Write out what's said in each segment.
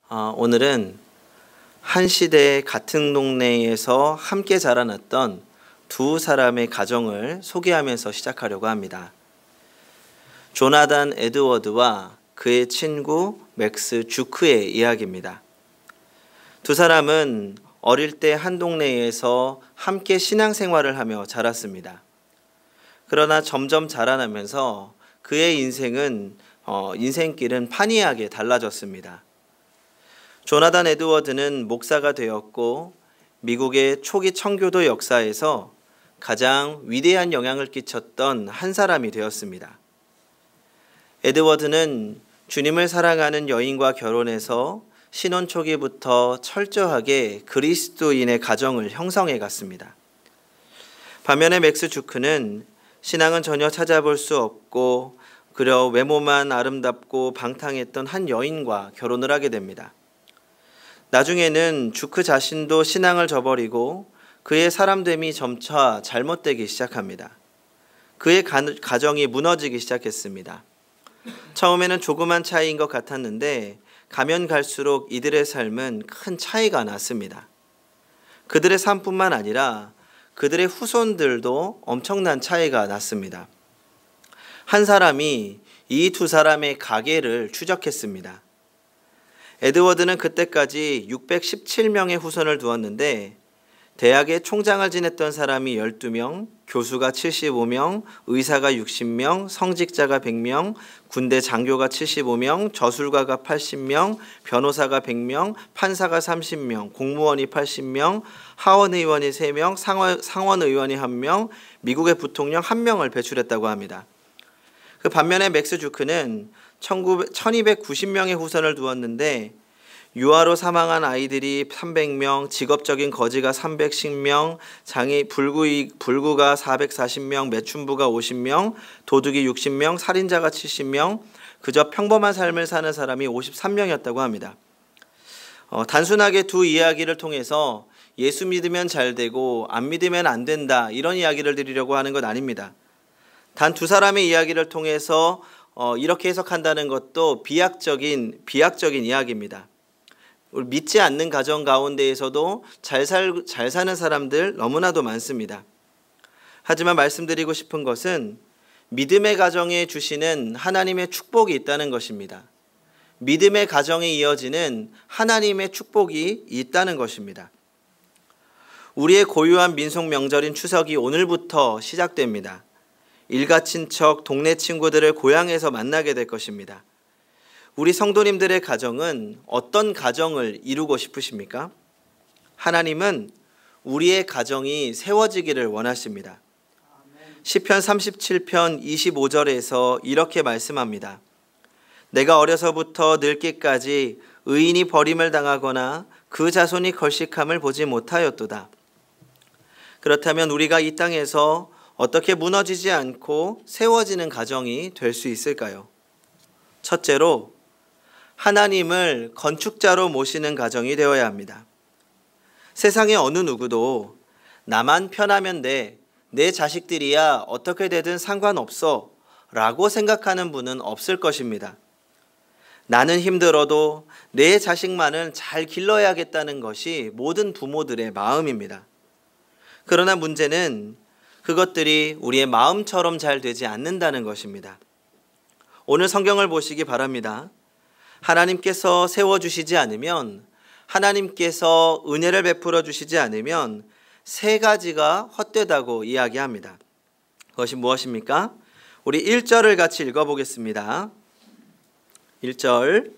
오늘은 한 시대 같은 동네에서 함께 자라났던 두 사람의 가정을 소개하면서 시작하려고 합니다. 조나단 에드워드와 그의 친구 맥스 주크의 이야기입니다. 두 사람은 어릴 때 한 동네에서 함께 신앙생활을 하며 자랐습니다. 그러나 점점 자라나면서 그의 인생길은 판이하게 달라졌습니다. 조나단 에드워드는 목사가 되었고 미국의 초기 청교도 역사에서 가장 위대한 영향을 끼쳤던 한 사람이 되었습니다. 에드워드는 주님을 사랑하는 여인과 결혼해서 신혼 초기부터 철저하게 그리스도인의 가정을 형성해 갔습니다. 반면에 맥스 주크는 신앙은 전혀 찾아볼 수 없고 그저 외모만 아름답고 방탕했던 한 여인과 결혼을 하게 됩니다. 나중에는 주크 자신도 신앙을 저버리고 그의 사람됨이 점차 잘못되기 시작합니다. 그의 가정이 무너지기 시작했습니다. 처음에는 조그만 차이인 것 같았는데 가면 갈수록 이들의 삶은 큰 차이가 났습니다. 그들의 삶뿐만 아니라 그들의 후손들도 엄청난 차이가 났습니다. 한 사람이 이 두 사람의 가계를 추적했습니다. 에드워드는 그때까지 617명의 후손을 두었는데 대학의 총장을 지냈던 사람이 12명, 교수가 75명, 의사가 60명, 성직자가 100명, 군대 장교가 75명, 저술가가 80명, 변호사가 100명, 판사가 30명, 공무원이 80명, 하원의원이 3명, 상원의원이 1명, 미국의 부통령 1명을 배출했다고 합니다. 그 반면에 맥스 주크는 1290명의 후손을 두었는데 유아로 사망한 아이들이 300명, 직업적인 거지가 310명, 불구가 440명, 매춘부가 50명, 도둑이 60명, 살인자가 70명, 그저 평범한 삶을 사는 사람이 53명이었다고 합니다. 단순하게 두 이야기를 통해서 예수 믿으면 잘 되고 안 믿으면 안 된다 이런 이야기를 드리려고 하는 것 아닙니다. 단 두 사람의 이야기를 통해서 이렇게 해석한다는 것도 비약적인 이야기입니다. 우리 믿지 않는 가정 가운데에서도 잘 사는 사람들 너무나도 많습니다. 하지만 말씀드리고 싶은 것은 믿음의 가정에 주시는 하나님의 축복이 있다는 것입니다. 믿음의 가정에 이어지는 하나님의 축복이 있다는 것입니다. 우리의 고유한 민속 명절인 추석이 오늘부터 시작됩니다. 일가 친척, 동네 친구들을 고향에서 만나게 될 것입니다. 우리 성도님들의 가정은 어떤 가정을 이루고 싶으십니까? 하나님은 우리의 가정이 세워지기를 원하십니다. 시편 37편 25절에서 이렇게 말씀합니다. 내가 어려서부터 늙기까지 의인이 버림을 당하거나 그 자손이 걸식함을 보지 못하였도다. 그렇다면 우리가 이 땅에서 어떻게 무너지지 않고 세워지는 가정이 될 수 있을까요? 첫째로 하나님을 건축자로 모시는 가정이 되어야 합니다. 세상의 어느 누구도 나만 편하면 돼, 내 자식들이야 어떻게 되든 상관없어 라고 생각하는 분은 없을 것입니다. 나는 힘들어도 내 자식만은 잘 길러야겠다는 것이 모든 부모들의 마음입니다. 그러나 문제는 그것들이 우리의 마음처럼 잘 되지 않는다는 것입니다. 오늘 성경을 보시기 바랍니다. 하나님께서 세워주시지 않으면, 하나님께서 은혜를 베풀어 주시지 않으면 세 가지가 헛되다고 이야기합니다. 그것이 무엇입니까? 우리 1절을 같이 읽어보겠습니다. 1절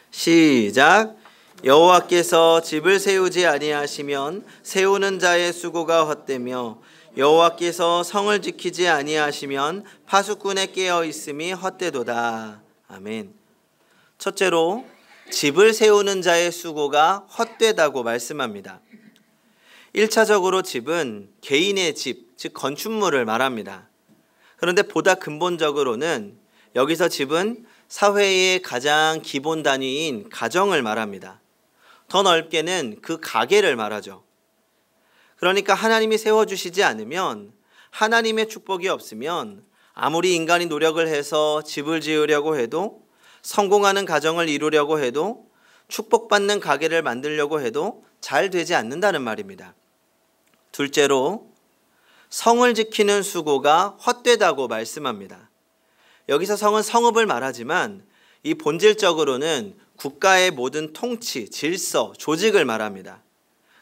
시작. 여호와께서 집을 세우지 아니하시면 세우는 자의 수고가 헛되며 여호와께서 성을 지키지 아니하시면 파수꾼에 깨어 있음이 헛되도다. 아멘. 첫째로 집을 세우는 자의 수고가 헛되다고 말씀합니다. 1차적으로 집은 개인의 집, 즉 건축물을 말합니다. 그런데 보다 근본적으로는 여기서 집은 사회의 가장 기본 단위인 가정을 말합니다. 더 넓게는 그 가계를 말하죠. 그러니까 하나님이 세워주시지 않으면, 하나님의 축복이 없으면 아무리 인간이 노력을 해서 집을 지으려고 해도 성공하는 가정을 이루려고 해도, 축복받는 가게를 만들려고 해도 잘 되지 않는다는 말입니다. 둘째로, 성을 지키는 수고가 헛되다고 말씀합니다. 여기서 성은 성읍을 말하지만 이 본질적으로는 국가의 모든 통치, 질서, 조직을 말합니다.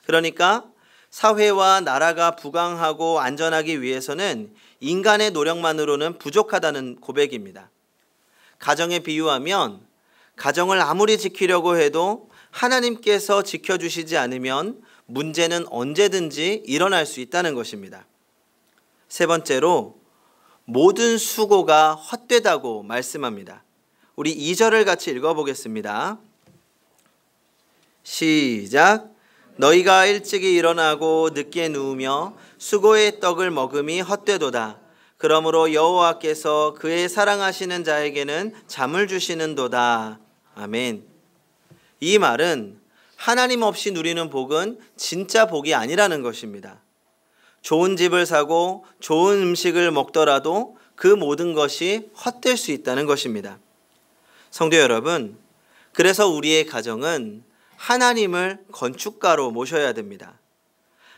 그러니까 사회와 나라가 부강하고 안전하기 위해서는 인간의 노력만으로는 부족하다는 고백입니다. 가정에 비유하면 가정을 아무리 지키려고 해도 하나님께서 지켜주시지 않으면 문제는 언제든지 일어날 수 있다는 것입니다. 세 번째로, 모든 수고가 헛되다고 말씀합니다. 우리 2절을 같이 읽어보겠습니다. 시작. 너희가 일찍이 일어나고 늦게 누우며 수고의 떡을 먹음이 헛되도다. 그러므로 여호와께서 그의 사랑하시는 자에게는 잠을 주시는도다. 아멘. 이 말은 하나님 없이 누리는 복은 진짜 복이 아니라는 것입니다. 좋은 집을 사고 좋은 음식을 먹더라도 그 모든 것이 헛될 수 있다는 것입니다. 성도 여러분, 그래서 우리의 가정은 하나님을 건축가로 모셔야 됩니다.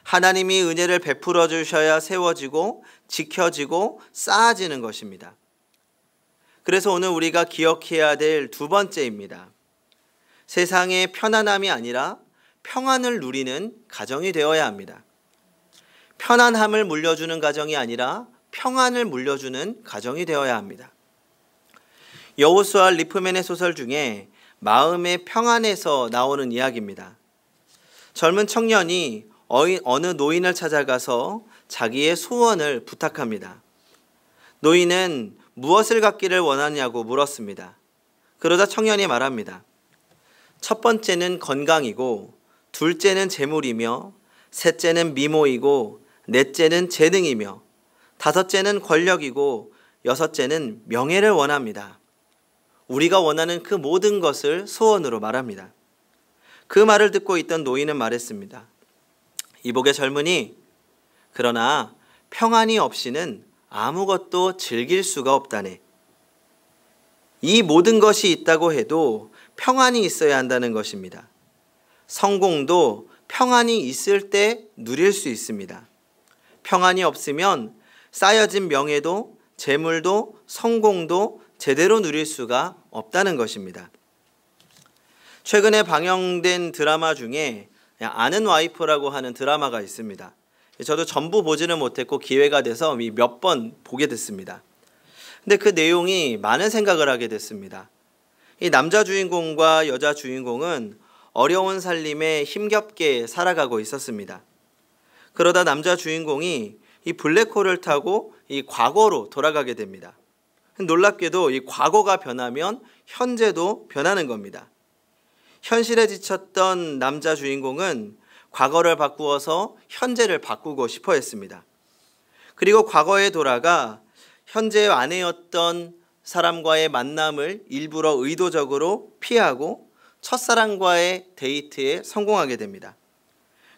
하나님이 은혜를 베풀어 주셔야 세워지고 지켜지고 쌓아지는 것입니다. 그래서 오늘 우리가 기억해야 될 두 번째입니다. 세상의 편안함이 아니라 평안을 누리는 가정이 되어야 합니다. 편안함을 물려주는 가정이 아니라 평안을 물려주는 가정이 되어야 합니다. 여호수아 리프맨의 소설 중에 마음의 평안에서 나오는 이야기입니다. 젊은 청년이 어느 노인을 찾아가서 자기의 소원을 부탁합니다. 노인은 무엇을 갖기를 원하냐고 물었습니다. 그러자 청년이 말합니다. 첫 번째는 건강이고, 둘째는 재물이며, 셋째는 미모이고, 넷째는 재능이며, 다섯째는 권력이고, 여섯째는 명예를 원합니다. 우리가 원하는 그 모든 것을 소원으로 말합니다. 그 말을 듣고 있던 노인은 말했습니다. 이복의 젊은이, 그러나 평안이 없이는 아무것도 즐길 수가 없다네. 이 모든 것이 있다고 해도 평안이 있어야 한다는 것입니다. 성공도 평안이 있을 때 누릴 수 있습니다. 평안이 없으면 쌓여진 명예도, 재물도, 성공도 제대로 누릴 수가 없다는 것입니다. 최근에 방영된 드라마 중에 아는 와이프라고 하는 드라마가 있습니다. 저도 전부 보지는 못했고 기회가 돼서 몇 번 보게 됐습니다. 근데 그 내용이 많은 생각을 하게 됐습니다. 이 남자 주인공과 여자 주인공은 어려운 살림에 힘겹게 살아가고 있었습니다. 그러다 남자 주인공이 이 블랙홀을 타고 이 과거로 돌아가게 됩니다. 놀랍게도 이 과거가 변하면 현재도 변하는 겁니다. 현실에 지쳤던 남자 주인공은 과거를 바꾸어서 현재를 바꾸고 싶어 했습니다. 그리고 과거에 돌아가 현재 아내였던 사람과의 만남을 일부러 의도적으로 피하고 첫사랑과의 데이트에 성공하게 됩니다.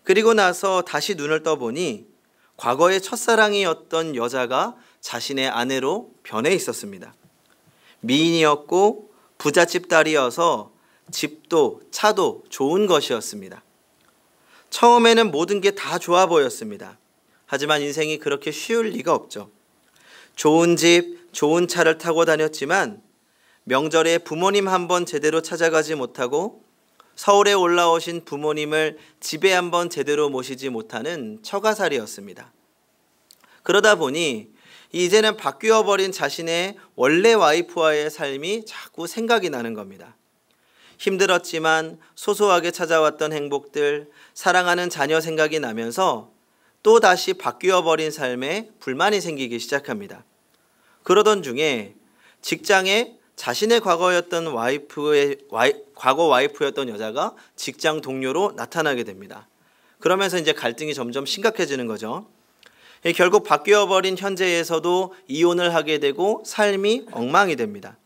그리고 나서 다시 눈을 떠보니 과거의 첫사랑이었던 여자가 자신의 아내로 변해 있었습니다. 미인이었고 부잣집 딸이어서 집도 차도 좋은 것이었습니다. 처음에는 모든 게 다 좋아 보였습니다. 하지만 인생이 그렇게 쉬울 리가 없죠. 좋은 집, 좋은 차를 타고 다녔지만 명절에 부모님 한번 제대로 찾아가지 못하고 서울에 올라오신 부모님을 집에 한번 제대로 모시지 못하는 처가살이었습니다. 그러다 보니 이제는 바뀌어버린 자신의 원래 와이프와의 삶이 자꾸 생각이 나는 겁니다. 힘들었지만 소소하게 찾아왔던 행복들, 사랑하는 자녀 생각이 나면서 또다시 바뀌어버린 삶에 불만이 생기기 시작합니다. 그러던 중에 직장에 자신의 과거였던 과거 와이프였던 여자가 직장 동료로 나타나게 됩니다. 그러면서 이제 갈등이 점점 심각해지는 거죠. 결국 바뀌어버린 현재에서도 이혼을 하게 되고 삶이 엉망이 됩니다.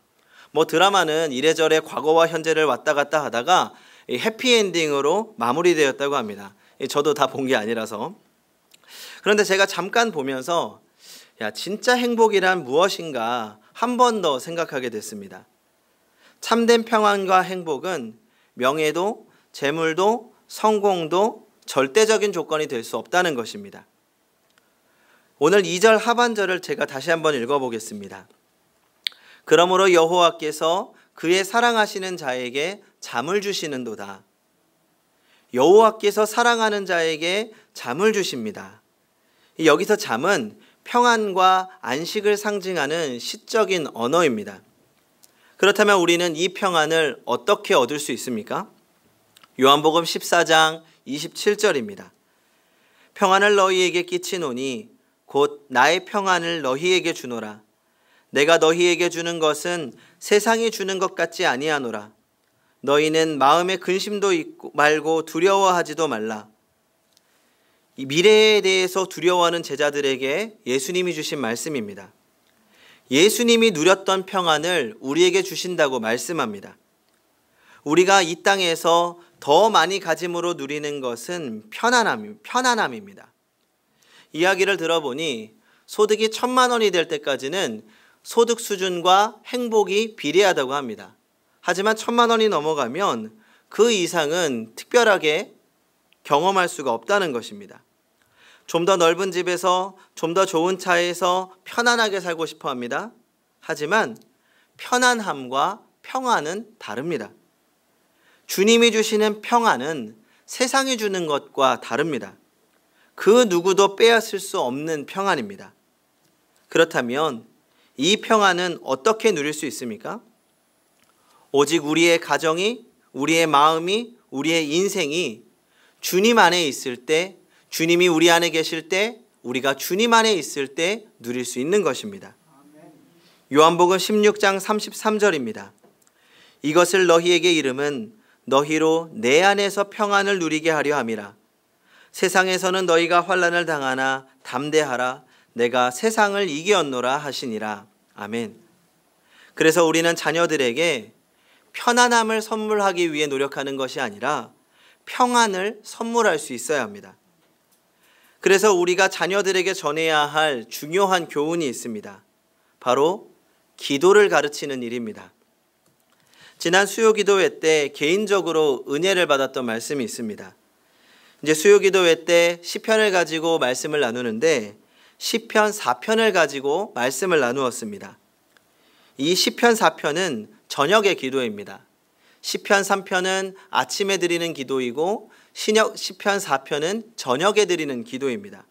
드라마는 이래저래 과거와 현재를 왔다 갔다 하다가 해피엔딩으로 마무리되었다고 합니다. 저도 다 본 게 아니라서. 그런데 제가 잠깐 보면서 진짜 행복이란 무엇인가 한 번 더 생각하게 됐습니다. 참된 평안과 행복은 명예도, 재물도, 성공도 절대적인 조건이 될 수 없다는 것입니다. 오늘 2절 하반절을 제가 다시 한번 읽어보겠습니다. 그러므로 여호와께서 그의 사랑하시는 자에게 잠을 주시는도다. 여호와께서 사랑하는 자에게 잠을 주십니다. 여기서 잠은 평안과 안식을 상징하는 시적인 언어입니다. 그렇다면 우리는 이 평안을 어떻게 얻을 수 있습니까? 요한복음 14장 27절입니다. 평안을 너희에게 끼치노니 곧 나의 평안을 너희에게 주노라. 내가 너희에게 주는 것은 세상이 주는 것 같지 아니하노라. 너희는 마음에 근심도 있고 말고 두려워하지도 말라. 이 미래에 대해서 두려워하는 제자들에게 예수님이 주신 말씀입니다. 예수님이 누렸던 평안을 우리에게 주신다고 말씀합니다. 우리가 이 땅에서 더 많이 가짐으로 누리는 것은 편안함입니다. 이야기를 들어보니 소득이 1,000만 원이 될 때까지는 소득 수준과 행복이 비례하다고 합니다. 하지만 1,000만 원이 넘어가면 그 이상은 특별하게 경험할 수가 없다는 것입니다. 좀 더 넓은 집에서 좀 더 좋은 차에서 편안하게 살고 싶어 합니다. 하지만 편안함과 평안은 다릅니다. 주님이 주시는 평안은 세상이 주는 것과 다릅니다. 그 누구도 빼앗을 수 없는 평안입니다. 그렇다면 이 평안은 어떻게 누릴 수 있습니까? 오직 우리의 가정이, 우리의 마음이, 우리의 인생이 주님 안에 있을 때, 주님이 우리 안에 계실 때, 우리가 주님 안에 있을 때 누릴 수 있는 것입니다. 요한복음 16장 33절입니다. 이것을 너희에게 이름은 너희로 내 안에서 평안을 누리게 하려 함이라. 세상에서는 너희가 환난을 당하나 담대하라. 내가 세상을 이기었노라 하시니라. 아멘. 그래서 우리는 자녀들에게 편안함을 선물하기 위해 노력하는 것이 아니라 평안을 선물할 수 있어야 합니다. 그래서 우리가 자녀들에게 전해야 할 중요한 교훈이 있습니다. 바로 기도를 가르치는 일입니다. 지난 수요기도회 때 개인적으로 은혜를 받았던 말씀이 있습니다. 이제 수요기도회 때 시편을 가지고 말씀을 나누는데 시편 4편을 가지고 말씀을 나누었습니다. 이 시편 4편은 저녁의 기도입니다. 시편 3편은 아침에 드리는 기도이고 시편 4편은 저녁에 드리는 기도입니다.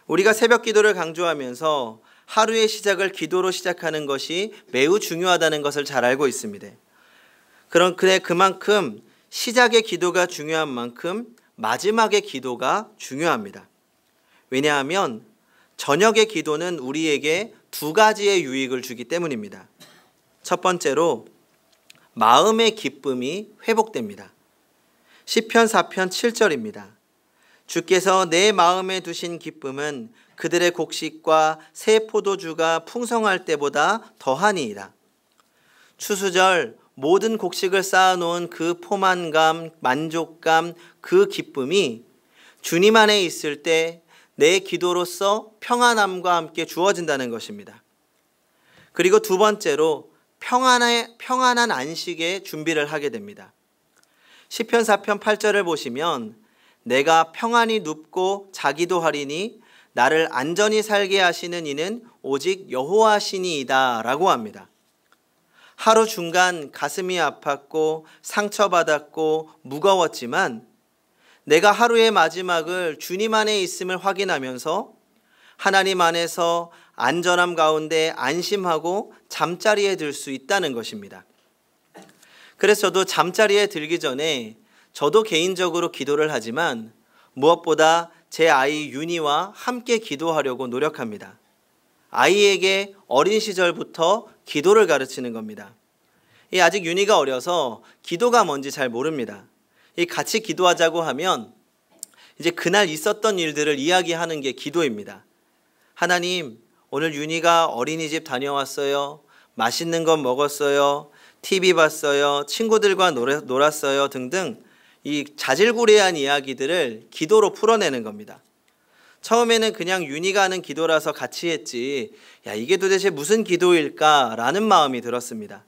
우리가 새벽 기도를 강조하면서 하루의 시작을 기도로 시작하는 것이 매우 중요하다는 것을 잘 알고 있습니다. 그만큼 시작의 기도가 중요한 만큼 마지막의 기도가 중요합니다. 왜냐하면 저녁의 기도는 우리에게 두 가지의 유익을 주기 때문입니다. 첫 번째로 마음의 기쁨이 회복됩니다. 시편 4편 7절입니다. 주께서 내 마음에 두신 기쁨은 그들의 곡식과 새 포도주가 풍성할 때보다 더하니이다. 추수절 모든 곡식을 쌓아놓은 그 포만감, 만족감, 그 기쁨이 주님 안에 있을 때 내 기도로서 평안함과 함께 주어진다는 것입니다. 그리고 두 번째로 평안한 안식의 준비를 하게 됩니다. 시편 4편 8절을 보시면 내가 평안히 눕고 자기도 하리니 나를 안전히 살게 하시는 이는 오직 여호와시니이다 라고 합니다. 하루 중간 가슴이 아팠고 상처받았고 무거웠지만 내가 하루의 마지막을 주님 안에 있음을 확인하면서 하나님 안에서 안전함 가운데 안심하고 잠자리에 들 수 있다는 것입니다. 그래서 저도 잠자리에 들기 전에 저도 개인적으로 기도를 하지만 무엇보다 제 아이 윤희와 함께 기도하려고 노력합니다. 아이에게 어린 시절부터 기도를 가르치는 겁니다. 아직 윤희가 어려서 기도가 뭔지 잘 모릅니다. 같이 기도하자고 하면 이제 그날 있었던 일들을 이야기하는 게 기도입니다. 하나님, 오늘 윤희가 어린이집 다녀왔어요. 맛있는 건 먹었어요. TV 봤어요. 친구들과 놀았어요. 등등 이 자질구레한 이야기들을 기도로 풀어내는 겁니다. 처음에는 그냥 윤희가 하는 기도라서 같이 했지, 야, 이게 도대체 무슨 기도일까라는 마음이 들었습니다.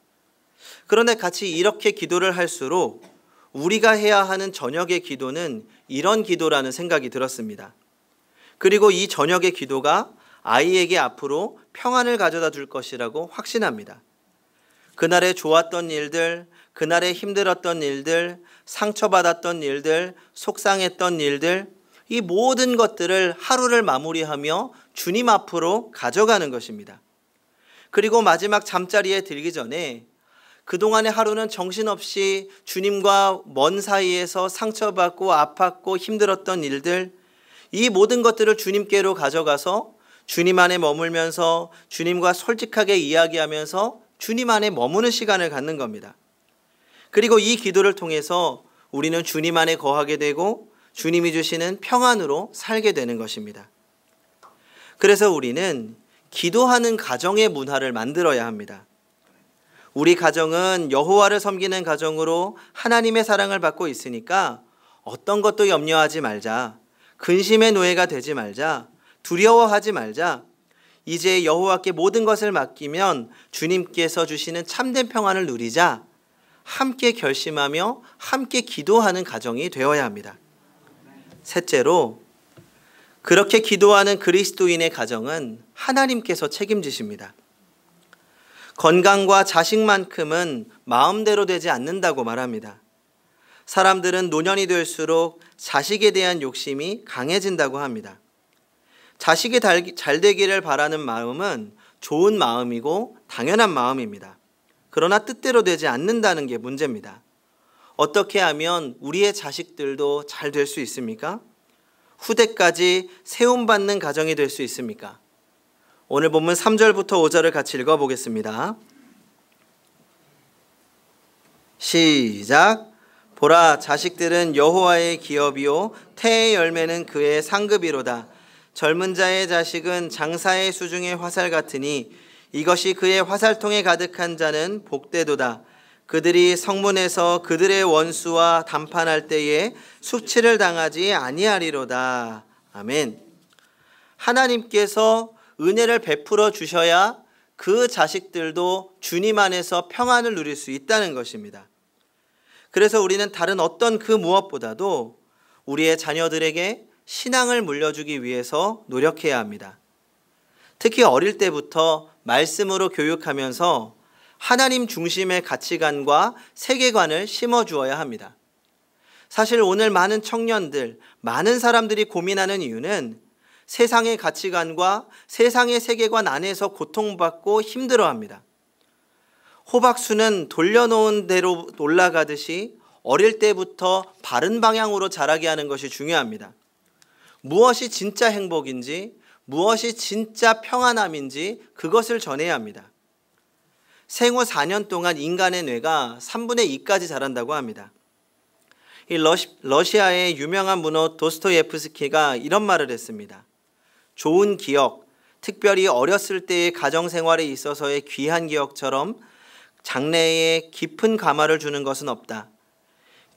그런데 같이 이렇게 기도를 할수록 우리가 해야 하는 저녁의 기도는 이런 기도라는 생각이 들었습니다. 그리고 이 저녁의 기도가 아이에게 앞으로 평안을 가져다 줄 것이라고 확신합니다. 그날에 좋았던 일들, 그날에 힘들었던 일들, 상처받았던 일들, 속상했던 일들, 이 모든 것들을 하루를 마무리하며 주님 앞으로 가져가는 것입니다. 그리고 마지막 잠자리에 들기 전에 그동안의 하루는 정신없이 주님과 먼 사이에서 상처받고 아팠고 힘들었던 일들, 이 모든 것들을 주님께로 가져가서 주님 안에 머물면서 주님과 솔직하게 이야기하면서 주님 안에 머무는 시간을 갖는 겁니다. 그리고 이 기도를 통해서 우리는 주님 안에 거하게 되고 주님이 주시는 평안으로 살게 되는 것입니다. 그래서 우리는 기도하는 가정의 문화를 만들어야 합니다. 우리 가정은 여호와를 섬기는 가정으로 하나님의 사랑을 받고 있으니까 어떤 것도 염려하지 말자. 근심의 노예가 되지 말자. 두려워하지 말자. 이제 여호와께 모든 것을 맡기면 주님께서 주시는 참된 평안을 누리자. 함께 결심하며 함께 기도하는 가정이 되어야 합니다. 셋째로, 그렇게 기도하는 그리스도인의 가정은 하나님께서 책임지십니다. 건강과 자식만큼은 마음대로 되지 않는다고 말합니다. 사람들은 노년이 될수록 자식에 대한 욕심이 강해진다고 합니다. 자식이 잘 되기를 바라는 마음은 좋은 마음이고 당연한 마음입니다. 그러나 뜻대로 되지 않는다는 게 문제입니다. 어떻게 하면 우리의 자식들도 잘 될 수 있습니까? 후대까지 세움받는 가정이 될 수 있습니까? 오늘 본문 3절부터 5절을 같이 읽어보겠습니다. 시작. 보라, 자식들은 여호와의 기업이요 태의 열매는 그의 상급이로다. 젊은 자의 자식은 장사의 수중의 화살 같으니 이것이 그의 화살통에 가득한 자는 복되도다. 그들이 성문에서 그들의 원수와 담판할 때에 숙치를 당하지 아니하리로다. 아멘. 하나님께서 은혜를 베풀어 주셔야 그 자식들도 주님 안에서 평안을 누릴 수 있다는 것입니다. 그래서 우리는 다른 어떤 그 무엇보다도 우리의 자녀들에게 신앙을 물려주기 위해서 노력해야 합니다. 특히 어릴 때부터 말씀으로 교육하면서 하나님 중심의 가치관과 세계관을 심어주어야 합니다. 사실 오늘 많은 청년들, 많은 사람들이 고민하는 이유는 세상의 가치관과 세상의 세계관 안에서 고통받고 힘들어합니다. 호박수는 돌려놓은 대로 올라가듯이 어릴 때부터 바른 방향으로 자라게 하는 것이 중요합니다. 무엇이 진짜 행복인지, 무엇이 진짜 평안함인지 그것을 전해야 합니다. 생후 4년 동안 인간의 뇌가 3분의 2까지 자란다고 합니다. 이 러시아의 유명한 문호 도스토예프스키가 이런 말을 했습니다. 좋은 기억, 특별히 어렸을 때의 가정생활에 있어서의 귀한 기억처럼 장래에 깊은 감화를 주는 것은 없다.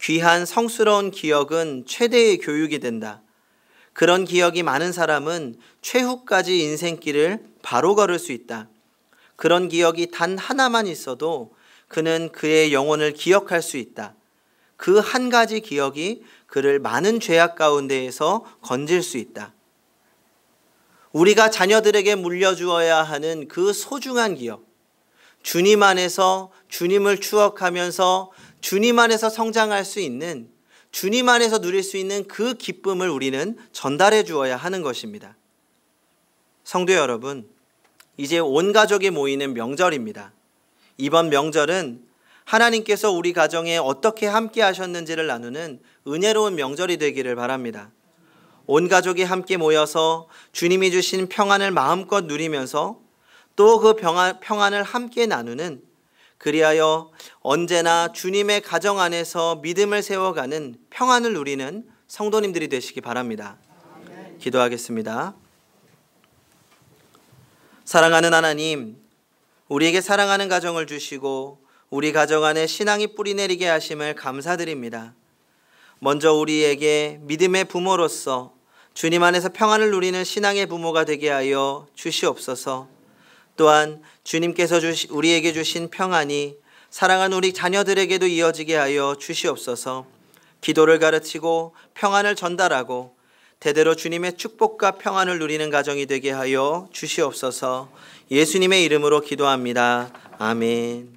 귀한 성스러운 기억은 최대의 교육이 된다. 그런 기억이 많은 사람은 최후까지 인생길을 바로 걸을 수 있다. 그런 기억이 단 하나만 있어도 그는 그의 영혼을 기억할 수 있다. 그 한 가지 기억이 그를 많은 죄악 가운데에서 건질 수 있다. 우리가 자녀들에게 물려주어야 하는 그 소중한 기억, 주님 안에서 주님을 추억하면서 주님 안에서 성장할 수 있는, 주님 안에서 누릴 수 있는 그 기쁨을 우리는 전달해 주어야 하는 것입니다. 성도 여러분, 이제 온 가족이 모이는 명절입니다. 이번 명절은 하나님께서 우리 가정에 어떻게 함께 하셨는지를 나누는 은혜로운 명절이 되기를 바랍니다. 온 가족이 함께 모여서 주님이 주신 평안을 마음껏 누리면서 또 그 평안을 함께 나누는, 그리하여 언제나 주님의 가정 안에서 믿음을 세워가는 평안을 누리는 성도님들이 되시기 바랍니다. 기도하겠습니다. 사랑하는 하나님, 우리에게 사랑하는 가정을 주시고 우리 가정 안에 신앙이 뿌리내리게 하심을 감사드립니다. 먼저 우리에게 믿음의 부모로서 주님 안에서 평안을 누리는 신앙의 부모가 되게 하여 주시옵소서. 또한 주님께서 우리에게 주신 평안이 사랑하는 우리 자녀들에게도 이어지게 하여 주시옵소서. 기도를 가르치고 평안을 전달하고 대대로 주님의 축복과 평안을 누리는 가정이 되게 하여 주시옵소서. 예수님의 이름으로 기도합니다. 아멘.